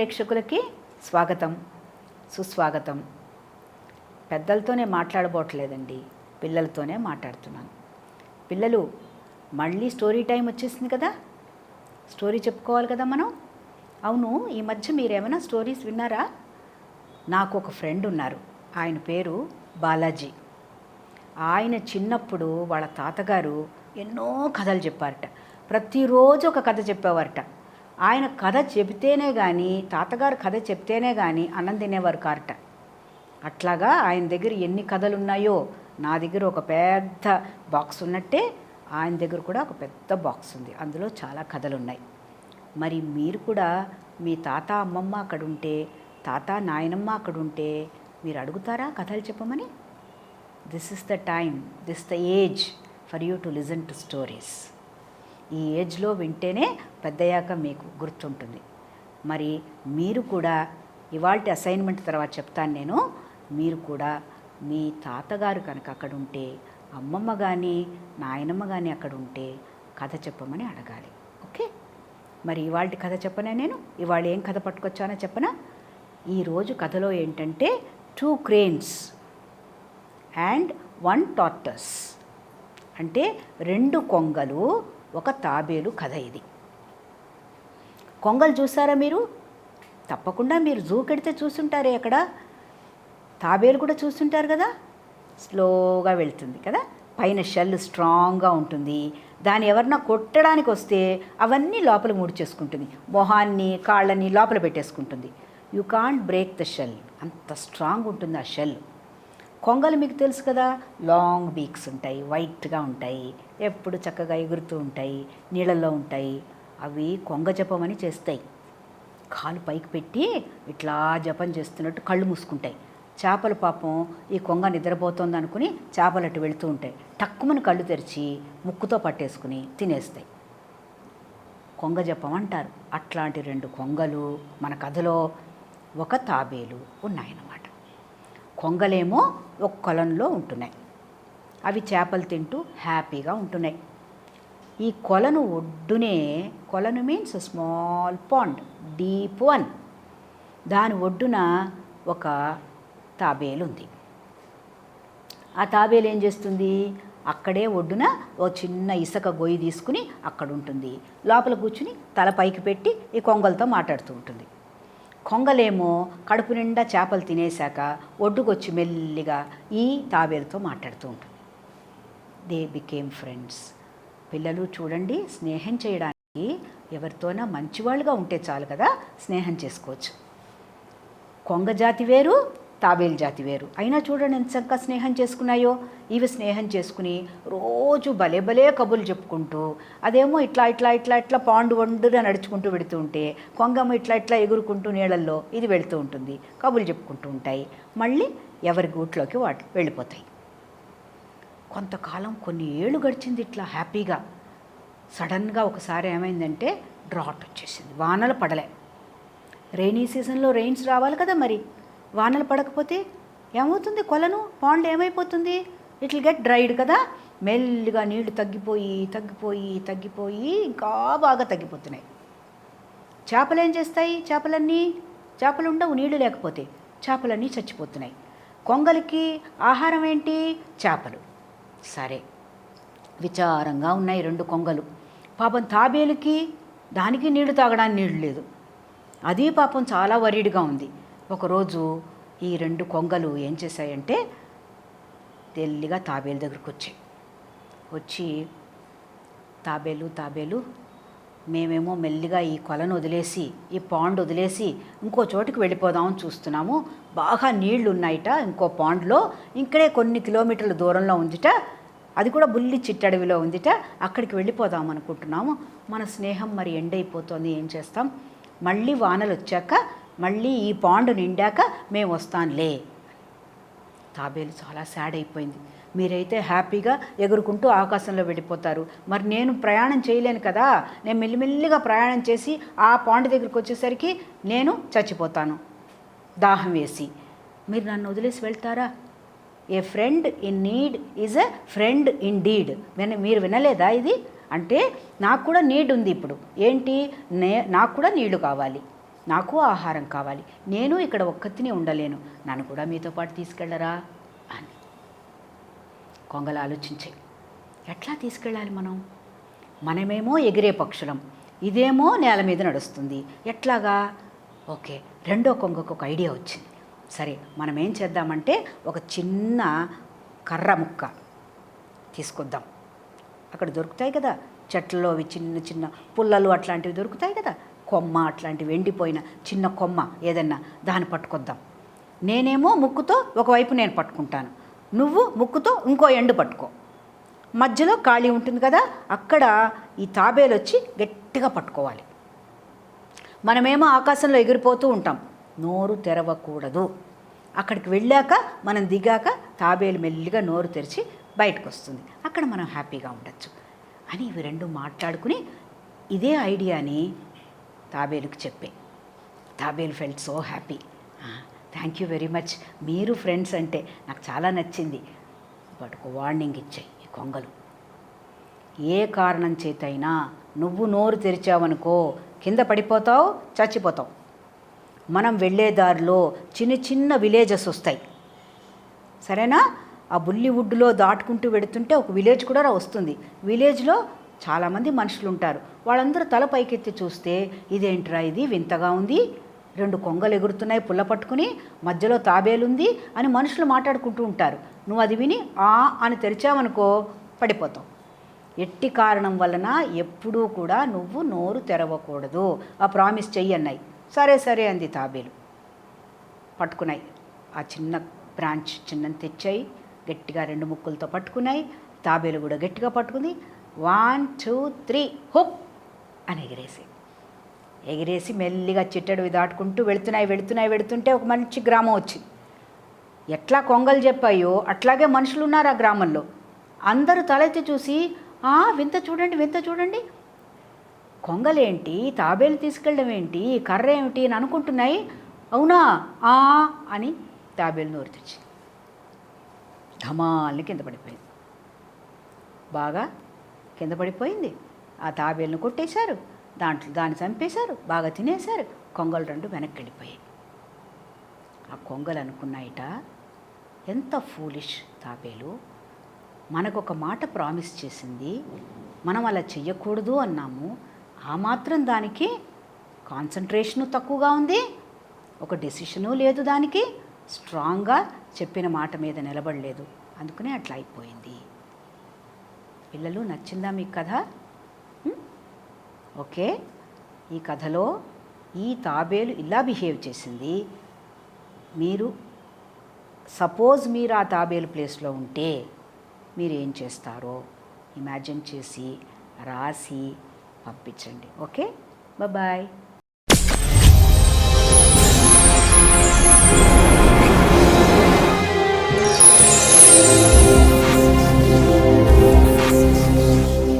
ప్రేక్షకులకి స్వాగతం, సుస్వాగతం. పెద్దలతోనే మాట్లాడబోట్లేదండి, పిల్లలతోనే మాట్లాడుతున్నాను. పిల్లలు, మళ్ళీ స్టోరీ టైం వచ్చేసింది కదా, స్టోరీ చెప్పుకోవాలి కదా మనం. అవును, ఈ మధ్య మీరేమైనా స్టోరీస్ విన్నారా? నాకు ఒక ఫ్రెండ్ ఉన్నారు, ఆయన పేరు బాలాజీ. ఆయన చిన్నప్పుడు వాళ్ళ తాతగారు ఎన్నో కథలు చెప్పారట. ప్రతిరోజు ఒక కథ చెప్పేవారట. ఆయన కథ చెబితేనే కానీ, తాతగారు కథ చెప్తేనే కానీ అన్నం తినేవారు కారట. అట్లాగా ఆయన దగ్గర ఎన్ని కథలు ఉన్నాయో, నా దగ్గర ఒక పెద్ద బాక్స్ ఉన్నట్టే ఆయన దగ్గర కూడా ఒక పెద్ద బాక్స్ ఉంది, అందులో చాలా కథలు ఉన్నాయి. మరి మీరు కూడా మీ తాత అమ్మమ్మ అక్కడ ఉంటే, తాత నాయనమ్మ అక్కడ ఉంటే మీరు అడుగుతారా కథలు చెప్పమని? This is the time, this the age for you to listen to stories. ఈ ఏజ్లో వింటేనే పెద్దయ్యాక మీకు గుర్తుంటుంది. మరి మీరు కూడా ఇవాల్టి అసైన్మెంట్ తర్వాత చెప్తాను నేను, మీరు కూడా మీ తాతగారు కనుక అక్కడ ఉంటే, అమ్మమ్మ కానీ నాయనమ్మ కానీ అక్కడ ఉంటే కథ చెప్పమని అడగాలి. ఓకే, మరి ఇవాల్టి కథ చెప్పనా నేను? ఇవాళ ఏం కథ పట్టుకొచ్చానో చెప్పనా? ఈరోజు కథలో ఏంటంటే 2 cranes అండ్ 1 tortoise, అంటే 2 కొంగలు ఒక తాబేలు కథ ఇది. కొంగలు చూసారా మీరు? తప్పకుండా మీరు జూకెడితే చూసుంటారే అక్కడ. తాబేలు కూడా చూస్తుంటారు కదా, స్లోగా వెళ్తుంది కదా, పైన షెల్ స్ట్రాంగ్గా ఉంటుంది. దాన్ని ఎవరన్నా కొట్టడానికి వస్తే అవన్నీ లోపల ముడిచేసుకుంటుంది, మొహాన్ని కాళ్ళని లోపల పెట్టేసుకుంటుంది. You can't break the shell, అంత స్ట్రాంగ్ ఉంటుంది ఆ షెల్. కొంగలు మీకు తెలుసు కదా, లాంగ్ బీక్స్ ఉంటాయి, వైట్గా ఉంటాయి, ఎప్పుడు చక్కగా ఎగురుతూ ఉంటాయి, నీళ్ళల్లో ఉంటాయి. అవి కొంగ జపమని చేస్తాయి. కాలు పైకి పెట్టి ఇట్లా జపం చేస్తున్నట్టు కళ్ళు మూసుకుంటాయి. చేపలు పాపం ఈ కొంగ నిద్రపోతుంది అనుకుని చేపలు అటు వెళుతూ ఉంటాయి, టక్కుమని కళ్ళు తెరిచి ముక్కుతో పట్టేసుకుని తినేస్తాయి. కొంగ జపం అంటారు. అట్లాంటి 2 కొంగలు మన కథలో ఒక తాబేలు ఉన్నాయన్నమాట. కొంగలేమో ఒక కొలంలో ఉంటున్నాయి, అవి చేపలు తింటూ హ్యాపీగా ఉంటున్నాయి. ఈ కొలను ఒడ్డునే, కొలను means small pond, deep one, దాని ఒడ్డున ఒక తాబేలు ఉంది. ఆ తాబేలు ఏం చేస్తుంది? అక్కడే ఒడ్డున ఓ చిన్న ఇసుక గొయ్యి తీసుకుని అక్కడ ఉంటుంది. లోపల కూర్చుని తల పైకి పెట్టి ఈ కొంగలతో మాట్లాడుతూ ఉంటుంది. కొంగలేమో కడుపు నిండా చేపలు తినేశాక ఒడ్డుకొచ్చి మెల్లిగా ఈ తాబేలుతో మాట్లాడుతూ ఉంటుంది. They became friends. పిల్లలు చూడండి, స్నేహం చేయడానికి ఎవరితోనా మంచివాళ్ళుగా ఉంటే చాలు కదా, స్నేహం చేసుకోవచ్చు. కొంగ జాతి వేరు, తాబేలు జాతి వేరు, అయినా చూడండి ఎంత చక్కగా స్నేహం చేసుకున్నాయో. ఇవి స్నేహం చేసుకుని రోజు భలే భలే కబుర్లు చెప్పుకుంటూ, అదేమో ఇట్లా ఇట్లా ఇట్లా ఇట్లా పాండు వండుగా నడుచుకుంటూ వెళుతూ ఉంటే, కొంగమ్మ ఇట్లా ఇట్లా ఎగురుకుంటూ నీళ్ళల్లో ఇది వెళుతూ ఉంటుంది, కబుర్లు చెప్పుకుంటూ ఉంటాయి. మళ్ళీ ఎవరి గూట్లోకి వాటి వెళ్ళిపోతాయి. కొంతకాలం కొన్ని ఏళ్ళు గడిచింది ఇట్లా హ్యాపీగా. సడన్గా ఒకసారి ఏమైందంటే డ్రాట్ వచ్చేసింది, వానలు పడలే. రైనీ సీజన్లో రెయిన్స్ రావాలి కదా, మరి వానలు పడకపోతే ఏమవుతుంది? కొలను పాండ్ ఏమైపోతుంది? ఇట్ విల్ గెట్ డ్రైడ్ కదా. మెల్లిగా నీళ్లు తగ్గిపోయి తగ్గిపోయి తగ్గిపోయి ఇంకా బాగా తగ్గిపోతున్నాయి. చేపలు ఏం చేస్తాయి? చేపలు ఉండవు నీళ్లు లేకపోతే, చేపలన్నీ చచ్చిపోతున్నాయి. కొంగలకి ఆహారం ఏంటి? చేపలు. సరే, విచారంగా ఉన్నాయి 2 కొంగలు. పాపం తాబేలుకి, దానికి నీళ్లు తాగడానికి నీళ్ళు లేదు, అది పాపం చాలా వరీడ్గా ఉంది. ఒకరోజు ఈ 2 కొంగలు ఏం చేశాయంటే తెల్లిగా తాబేలు దగ్గరికి వచ్చి, తాబేలు మేమేమో మెల్లిగా ఈ కొలను వదిలేసి, ఈ పాండ్ వదిలేసి ఇంకో చోటుకి వెళ్ళిపోదామని చూస్తున్నాము. బాగా నీళ్లు ఉన్నాయిట ఇంకో పాండ్లో, ఇక్కడే కొన్ని కిలోమీటర్ల దూరంలో ఉందిట, అది కూడా బుల్లి చిట్టడవిలో ఉందిట, అక్కడికి వెళ్ళిపోదాం అనుకుంటున్నాము. మన స్నేహం మరి ఎండ్ అయిపోతుంది, ఏం చేస్తాం? మళ్ళీ వానలు వచ్చాక, మళ్ళీ ఈ పాండు నిండాక మేము వస్తానులే. తాబేలు చాలా సాడ్ అయిపోయింది. మీరైతే హ్యాపీగా ఎగురుకుంటూ ఆకాశంలో వెళ్ళిపోతారు, మరి నేను ప్రయాణం చేయలేను కదా, నేను మెల్లిమెల్లిగా ప్రయాణం చేసి ఆ పాండు దగ్గరికి వచ్చేసరికి నేను చచ్చిపోతాను దాహం వేసి. మీరు నన్ను వదిలేసి వెళ్తారా? A friend in need is a friend indeed. మీరు వినలేదా ఇది? అంటే నాకు కూడా నీడ్ ఉంది ఇప్పుడు. ఏంటి? నాకు కూడా నీళ్లు కావాలి. నాకు ఆహారం కావాలి, నేను ఇక్కడ ఒక్కతిని ఉండలేను, నన్ను కూడా మీతో పాటు తీసుకెళ్ళరా అని. కొంగలు ఆలోచించాయి, ఎట్లా తీసుకెళ్ళాలి మనమేమో ఎగిరే పక్షులం, ఇదేమో నేల మీద నడుస్తుంది, ఎట్లాగా? ఓకే, రెండో కొంగకు ఒక ఐడియా వచ్చింది. సరే, మనం ఏం చేద్దామంటే ఒక చిన్న కర్ర ముక్క తీసుకొద్దాం. అక్కడ దొరుకుతాయి కదా చెట్లలో, అవి చిన్న చిన్న పుల్లలు అట్లాంటివి దొరుకుతాయి కదా, కొమ్మ అట్లాంటివి, ఎండిపోయిన చిన్న కొమ్మ ఏదన్నా, దాన్ని పట్టుకొద్దాం. నేనేమో ముక్కుతో ఒకవైపు నేను పట్టుకుంటాను, నువ్వు ముక్కుతో ఇంకో ఎండు పట్టుకో, మధ్యలో ఖాళీ ఉంటుంది కదా, అక్కడ ఈ తాబేలు వచ్చి గట్టిగా పట్టుకోవాలి. మనమేమో ఆకాశంలో ఎగిరిపోతూ ఉంటాం, నోరు తెరవకూడదు. అక్కడికి వెళ్ళాక మనం దిగాక తాబేలు మెల్లిగా నోరు తెరిచి బయటకు వస్తుంది, అక్కడ మనం హ్యాపీగా ఉండొచ్చు అని ఇవి రెండు మాట్లాడుకుని ఇదే ఐడియాని తాబేలుకి చెప్పే. తాబేలు felt so happy. Thank you very much, మీరు ఫ్రెండ్స్ అంటే నాకు చాలా నచ్చింది. బట్ ఒక వార్నింగ్ ఇచ్చాయి ఈ కొంగలు, ఏ కారణం చేతైనా నువ్వు నోరు తెరిచావనుకో కింద పడిపోతావు, చచ్చిపోతావు. మనం వెళ్ళే దారిలో చిన్న చిన్న విలేజెస్ వస్తాయి, సరేనా? ఆ బుల్లివుడ్లో దాటుకుంటూ వెడుతుంటే ఒక విలేజ్ కూడా వస్తుంది. విలేజ్లో చాలామంది మనుషులు ఉంటారు, వాళ్ళందరూ తల పైకెత్తి చూస్తే ఇదేంట్రా ఇది వింతగా ఉంది, రెండు కొంగలు ఎగురుతున్నాయి పుల్ల పట్టుకుని, మధ్యలో తాబేలుంది అని మనుషులు మాట్లాడుకుంటూ ఉంటారు. నువ్వు అది విని అని తెరిచావనుకో పడిపోతావు. ఎట్టి కారణం వలన ఎప్పుడూ కూడా నువ్వు నోరు తెరవకూడదు, ఆ ప్రామిస్ చెయ్యన్నాయి. సరే సరే అంది తాబేలు. పట్టుకున్నాయి, ఆ చిన్న బ్రాంచ్ చిన్నది తెచ్చాయి, గట్టిగా రెండు ముక్కులతో పట్టుకున్నాయి. తాబేలు కూడా గట్టిగా పట్టుకుంది. 1 2 3 హుప్ అని ఎగిరేసి మెల్లిగా చిట్టడివి దాటుకుంటూ వెళుతుంటే ఒక మంచి గ్రామం వచ్చింది. ఎట్లా కొంగలు చెప్పాయో అట్లాగే మనుషులు ఉన్నారు ఆ గ్రామంలో. అందరూ తలెత్తి చూసి వింత చూడండి, కొంగలేంటి, తాబేలు తీసుకెళ్ళడం ఏంటి, కర్ర ఏమిటి అని అనుకుంటున్నాయి. అవునా అని తాబేలు నోరు తెచ్చి ధమాల్ని కింద పడిపోయింది. బాగా కింద పడిపోయింది. ఆ తాబేలును కొట్టేశారు, దాన్ని చంపేశారు, బాగా తినేశారు. కొంగలు రెండు వెనక్కి వెళ్ళిపోయాయి. ఆ కొంగలు అనుకున్నాయిట, ఎంత ఫూలిష్ తాబేలు, మనకొక మాట ప్రామిస్ చేసింది, మనం అలా చెయ్యకూడదు అన్నాము, ఆ మాత్రం దానికి కాన్సన్ట్రేషను తక్కువగా ఉంది, ఒక డెసిషను లేదు, దానికి స్ట్రాంగ్గా చెప్పిన మాట మీద నిలబడలేదు, అందుకనే అట్లా అయిపోయింది. పిల్లలు, నచ్చిందా మీకు కథ? ఓకే, ఈ కథలో ఈ తాబేలు ఇలా బిహేవ్ చేసింది. సపోజ్ మీరు ఆ తాబేలు ప్లేస్లో ఉంటే మీరు ఏం చేస్తారో ఇమాజిన్ చేసి రాసి పంపించండి. Okay, bye.